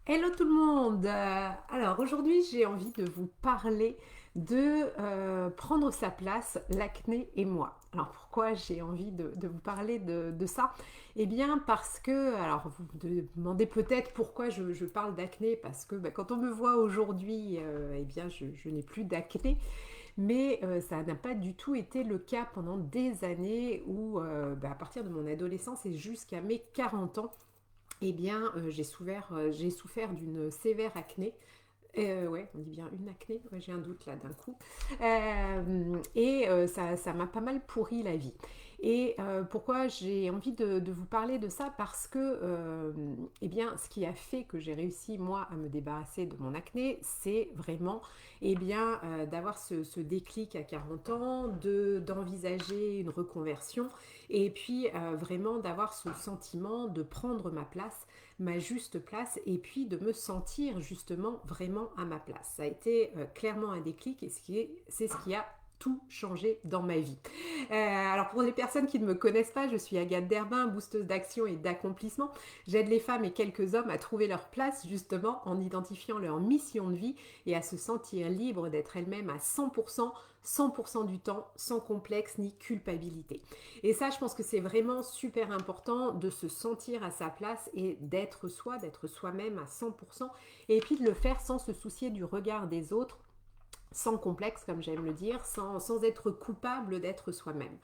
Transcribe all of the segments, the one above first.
Hello tout le monde! Alors aujourd'hui j'ai envie de vous parler de prendre sa place, l'acné et moi. Alors pourquoi j'ai envie de vous parler de ça? Eh bien parce que, alors vous vous demandez peut-être pourquoi je parle d'acné, parce que quand on me voit aujourd'hui, eh bien je n'ai plus d'acné, mais ça n'a pas du tout été le cas pendant des années où à partir de mon adolescence et jusqu'à mes 40 ans, eh bien, j'ai souffert d'une sévère acné. Ouais, on dit bien une acné, ouais, j'ai un doute là d'un coup. Ça m'a pas mal pourri la vie. Et pourquoi j'ai envie de vous parler de ça? Parce que, eh bien, ce qui a fait que j'ai réussi, moi, à me débarrasser de mon acné, c'est vraiment, eh bien, d'avoir ce déclic à 40 ans, d'envisager une reconversion, et puis vraiment d'avoir ce sentiment de prendre ma place, ma juste place, et puis de me sentir justement vraiment à ma place. Ça a été clairement un déclic, et c'est ce qui a tout changé dans ma vie. Alors pour les personnes qui ne me connaissent pas, je suis Agathe Derbin, boosteuse d'action et d'accomplissement. J'aide les femmes et quelques hommes à trouver leur place justement en identifiant leur mission de vie et à se sentir libre d'être elles-mêmes à 100%, 100% du temps, sans complexe ni culpabilité. Et ça, je pense que c'est vraiment super important de se sentir à sa place et d'être soi, d'être soi-même à 100%, et puis de le faire sans se soucier du regard des autres, sans complexe, comme j'aime le dire, sans être coupable d'être soi-même.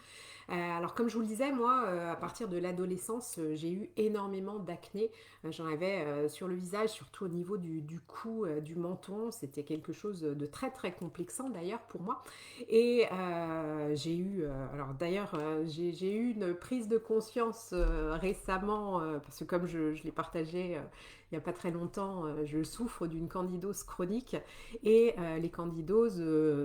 Alors comme je vous le disais, moi, à partir de l'adolescence, j'ai eu énormément d'acné. J'en avais sur le visage, surtout au niveau du cou, du menton. C'était quelque chose de très très complexant d'ailleurs pour moi. Et alors d'ailleurs, j'ai eu une prise de conscience récemment, parce que comme je l'ai partagé il n'y a pas très longtemps, je souffre d'une candidose chronique, et les candidoses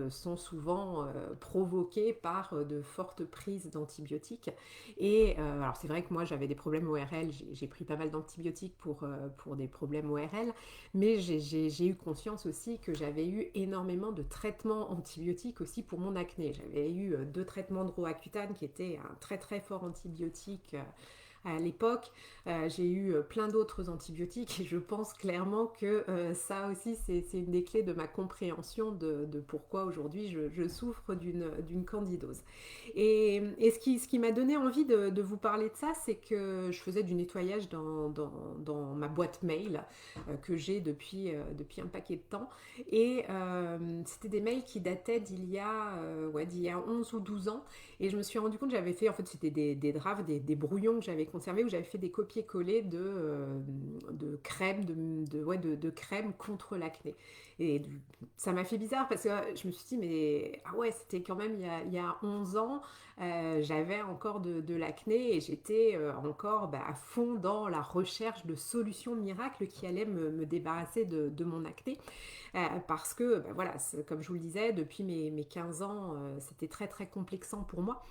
sont souvent provoquées par de fortes prises d'antibiotiques. Et alors c'est vrai que moi j'avais des problèmes ORL, j'ai pris pas mal d'antibiotiques pour des problèmes ORL, mais j'ai eu conscience aussi que j'avais eu énormément de traitements antibiotiques aussi pour mon acné. J'avais eu 2 traitements de Roaccutane qui étaient un très très fort antibiotique à l'époque. J'ai eu plein d'autres antibiotiques, et je pense clairement que ça aussi c'est une des clés de ma compréhension de pourquoi aujourd'hui je souffre d'une candidose. Et ce qui m'a donné envie de vous parler de ça, c'est que je faisais du nettoyage dans ma boîte mail que j'ai depuis un paquet de temps. Et c'était des mails qui dataient d'il y a 11 ou 12 ans. Et je me suis rendu compte que j'avais fait, en fait, c'était des drafts, des brouillons que j'avais conservés, où j'avais fait des copier-coller de crème, de crème contre l'acné. Et ça m'a fait bizarre, parce que je me suis dit, mais ah ouais, c'était quand même il y a 11 ans, j'avais encore de l'acné, et j'étais encore à fond dans la recherche de solutions miracles qui allaient me débarrasser de mon acné. Parce que, voilà, comme je vous le disais, depuis mes 15 ans, c'était très très complexant pour moi.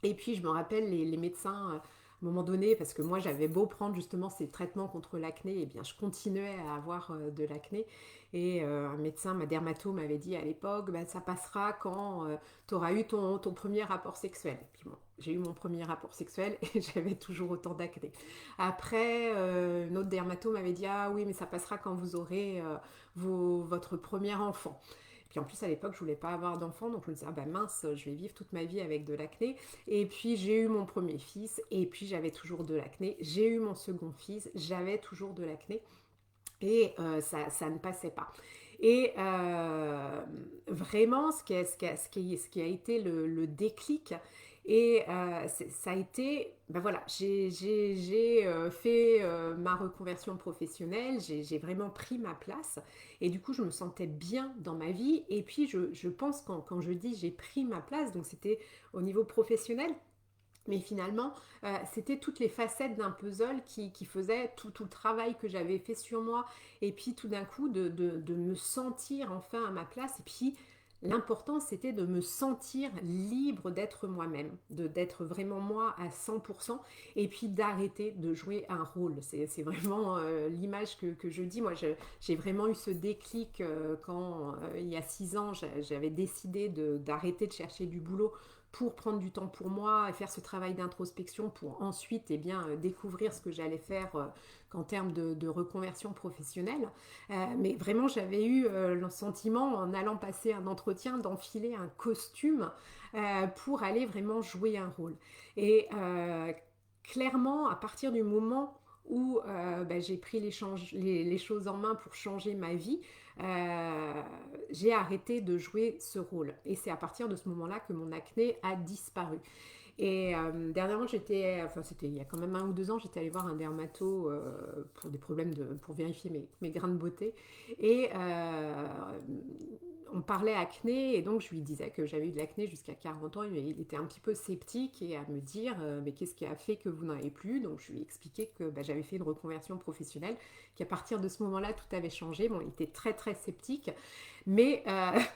Et puis je me rappelle les médecins, à un moment donné, parce que moi j'avais beau prendre justement ces traitements contre l'acné, et bien je continuais à avoir de l'acné. Et un médecin, ma dermato, m'avait dit à l'époque, ça passera quand tu auras eu ton premier rapport sexuel. Et puis bon, j'ai eu mon premier rapport sexuel et j'avais toujours autant d'acné. Après, une autre dermato m'avait dit, ah oui, mais ça passera quand vous aurez votre premier enfant. Puis en plus à l'époque je voulais pas avoir d'enfant, donc je me disais ah bah mince, je vais vivre toute ma vie avec de l'acné. Et puis j'ai eu mon premier fils, et puis j'avais toujours de l'acné. J'ai eu mon second fils, j'avais toujours de l'acné, et ça ne passait pas. Et vraiment, ce qui a été le déclic, et ça a été, voilà, j'ai fait ma reconversion professionnelle, j'ai vraiment pris ma place, et du coup, je me sentais bien dans ma vie. Et puis, je pense quand je dis j'ai pris ma place, donc c'était au niveau professionnel, mais finalement, c'était toutes les facettes d'un puzzle qui faisaient tout le travail que j'avais fait sur moi. Et puis tout d'un coup, de me sentir enfin à ma place. Et puis l'important, c'était de me sentir libre d'être moi-même, d'être vraiment moi à 100%. Et puis d'arrêter de jouer un rôle. C'est vraiment l'image que je dis. Moi, j'ai vraiment eu ce déclic quand, il y a 6 ans, j'avais décidé d'arrêter de chercher du boulot pour prendre du temps pour moi et faire ce travail d'introspection pour ensuite découvrir ce que j'allais faire en termes de reconversion professionnelle. Mais vraiment, j'avais eu le sentiment, en allant passer un entretien, d'enfiler un costume pour aller vraiment jouer un rôle. Et clairement, à partir du moment où j'ai pris les choses en main pour changer ma vie, euh, j'ai arrêté de jouer ce rôle. Et c'est à partir de ce moment-là que mon acné a disparu. Et dernièrement, c'était il y a quand même 1 ou 2 ans, j'étais allée voir un dermato pour des problèmes pour vérifier mes grains de beauté. Et on parlait acné, et donc je lui disais que j'avais eu de l'acné jusqu'à 40 ans, et il était un petit peu sceptique et à me dire mais qu'est-ce qui a fait que vous n'en avez plus. Donc je lui ai expliqué que j'avais fait une reconversion professionnelle, qu'à partir de ce moment-là tout avait changé. Bon, il était très très sceptique, mais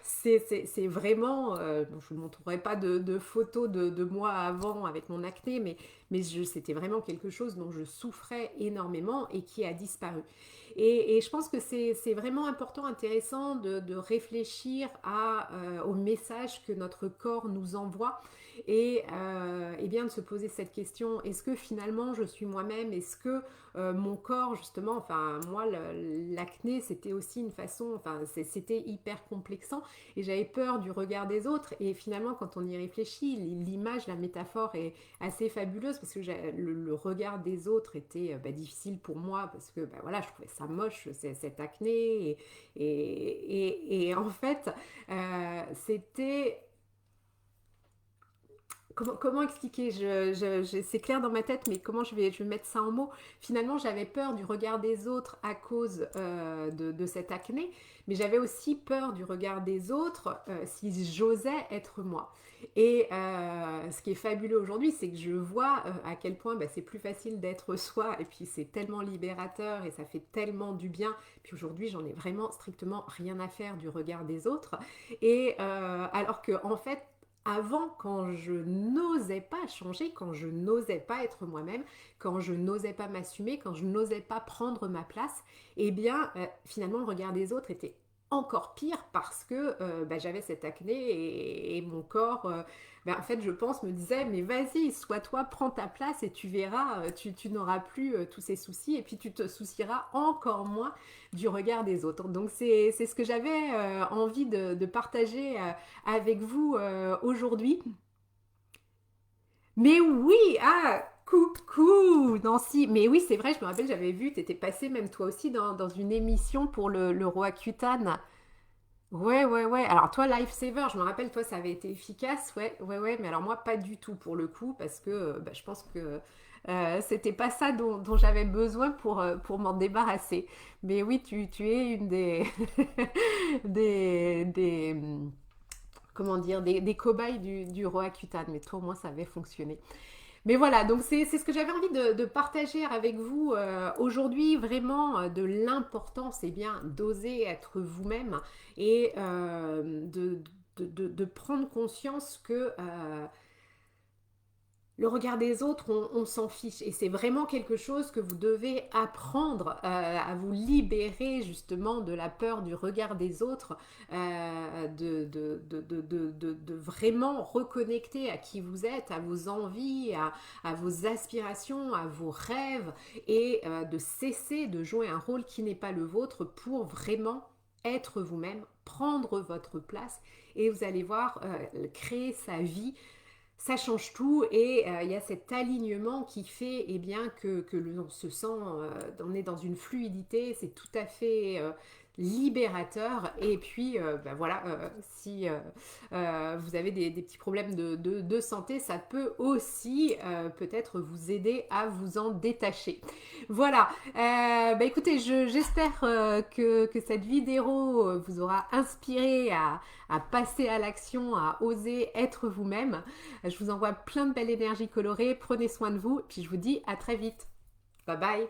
c'est vraiment, bon, je ne vous montrerai pas de photos de moi avant avec mon acné, mais c'était vraiment quelque chose dont je souffrais énormément et qui a disparu. Et je pense que c'est vraiment important, intéressant de réfléchir au message que notre corps nous envoie, et bien de se poser cette question: est-ce que finalement je suis moi-même? Est-ce que mon corps, justement, enfin moi, l'acné, c'était aussi une façon, enfin c'était hyper complexant, et j'avais peur du regard des autres. Et finalement, quand on y réfléchit, l'image, la métaphore est assez fabuleuse, parce que le regard des autres était difficile pour moi, parce que voilà, je trouvais ça moche, cette acné, et en fait c'était... Comment expliquer? C'est clair dans ma tête, mais comment je vais mettre ça en mots? Finalement, j'avais peur du regard des autres à cause de cette acné, mais j'avais aussi peur du regard des autres si j'osais être moi. Et ce qui est fabuleux aujourd'hui, c'est que je vois à quel point c'est plus facile d'être soi, et puis c'est tellement libérateur et ça fait tellement du bien. Puis aujourd'hui, j'en ai vraiment strictement rien à faire du regard des autres. Et alors que, en fait, avant, quand je n'osais pas changer, quand je n'osais pas être moi-même, quand je n'osais pas m'assumer, quand je n'osais pas prendre ma place, finalement, le regard des autres était encore pire, parce que j'avais cette acné, et mon corps, en fait, je pense, me disait: mais vas-y, sois toi, prends ta place, et tu verras, tu n'auras plus tous ces soucis, et puis tu te soucieras encore moins du regard des autres. Donc c'est ce que j'avais envie de partager avec vous aujourd'hui. Mais oui, coucou Nancy. Mais oui, c'est vrai, je me rappelle, j'avais vu, tu étais passée même toi aussi dans une émission pour le Roaccutane. Ouais, ouais, ouais. Alors toi, Lifesaver, je me rappelle, toi, ça avait été efficace. Ouais, ouais, ouais. Mais alors moi, pas du tout pour le coup, parce que je pense que c'était pas ça dont j'avais besoin pour m'en débarrasser. Mais oui, tu es une des comment dire, des cobayes du Roaccutane. Mais toi, au moins, ça avait fonctionné. Mais voilà, donc c'est ce que j'avais envie de partager avec vous aujourd'hui, vraiment de l'importance, d'oser être vous-même, et de prendre conscience que le regard des autres, on s'en fiche, et c'est vraiment quelque chose que vous devez apprendre à vous libérer justement de la peur du regard des autres, de vraiment reconnecter à qui vous êtes, à vos envies, à vos aspirations, à vos rêves, et de cesser de jouer un rôle qui n'est pas le vôtre, pour vraiment être vous-même, prendre votre place, et vous allez voir, créer sa vie. Ça change tout, et il y a cet alignement qui fait que on se sent, on est dans une fluidité, c'est tout à fait libérateur. Et puis voilà, si vous avez des petits problèmes de santé, ça peut aussi peut-être vous aider à vous en détacher. Voilà, écoutez, j'espère que cette vidéo vous aura inspiré à passer à l'action, à oser être vous-même. Je vous envoie plein de belles énergies colorées, prenez soin de vous, puis je vous dis à très vite. Bye bye.